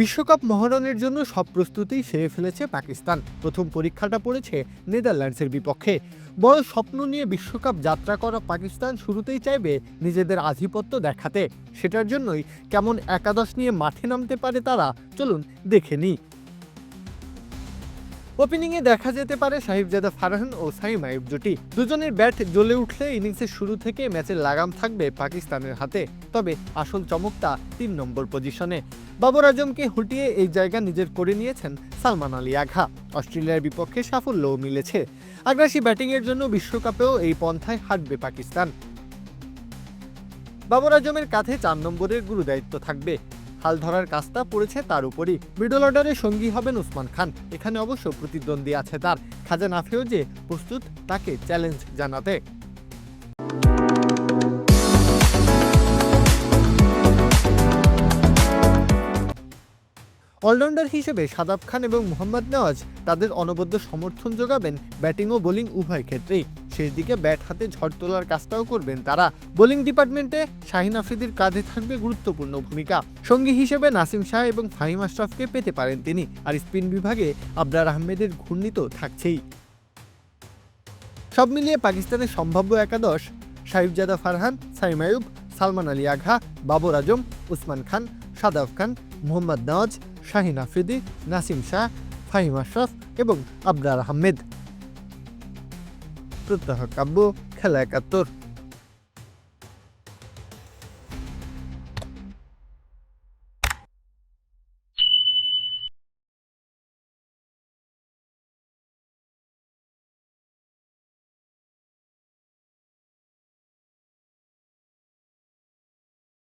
বিশ্বকাপ মহরণের জন্য সব প্রস্তুতিই সেরে ফেলেছে পাকিস্তান। প্রথম পরীক্ষাটা পড়েছে নেদারল্যান্ডসের বিপক্ষে। বড় স্বপ্ন নিয়ে বিশ্বকাপ যাত্রা করা পাকিস্তান শুরুতেই চাইবে নিজেদের আধিপত্য দেখাতে। সেটার জন্যই কেমন একাদশ নিয়ে মাঠে নামতে পারে তারা, চলুন দেখে নিই। ওপেনিংয়ে দেখা যেতে পারে সাহিবজাদা ফারহান ও সাইম আইয়ুব জুটি। দুজনের ব্যাট জ্বলে উঠলে ইনিংসের শুরু থেকে ম্যাচের লাগাম থাকবে পাকিস্তানের হাতে। তবে আসল চমকটা ৩ নম্বর পজিশনে। বাবর আজমকে হটিয়ে এই জায়গা নিজের করে নিয়েছেন সালমান আলী আঘা। অস্ট্রেলিয়ার বিপক্ষে সাফল্যও মিলেছে। আগ্রাসী ব্যাটিংয়ের জন্য বিশ্বকাপেও এই পন্থায় হাঁটবে পাকিস্তান। বাবর আজমের কাঁধে ৪ নম্বরের গুরুদায়িত্ব থাকবে। হাল ধরার কাজটা পড়েছে তার উপরই। মিডল অর্ডারে সঙ্গী হবেন ওসমান খান। এখানে অবশ্য প্রতিদ্বন্দ্বী আছে তার। খাজা নাফিও যে প্রস্তুত তাকে চ্যালেঞ্জ জানাতে। অলরাউন্ডার হিসেবে শাদাব খান এবং মোহাম্মদ নওয়াজ তাদের অনবদ্য সমর্থন যোগাবেন ব্যাটিং ও বোলিং উভয় ক্ষেত্রেই। শেষ দিকে ব্যাট হাতে ঝড় তোলার কাজটাও করবেন তারা। বোলিং ডিপার্টমেন্টে শাহিন আফ্রিদির কাঁধে থাকবে গুরুত্বপূর্ণ ভূমিকা। সঙ্গী হিসেবে নাসিম শাহ এবং ফাহিম আশরাফকে পেতে পারেন তিনি। আর স্পিন বিভাগে আবরার আহমেদের ঘূর্ণি তো থাকছেই। সব মিলিয়ে পাকিস্তানের সম্ভাব্য একাদশ: সাহিবজাদা ফারহান, সাইম আইয়ুব, সালমান আলী আঘা, বাবর আজম, ওসমান খান, শাদাব খান, মোহাম্মদ নওয়াজ, শাহিন আফ্রিদি, নাসিম শাহ, ফাহিম আশরাফ এবং আবরার আহমেদ। প্রত্যহ কাব্য, খেলা ৭১।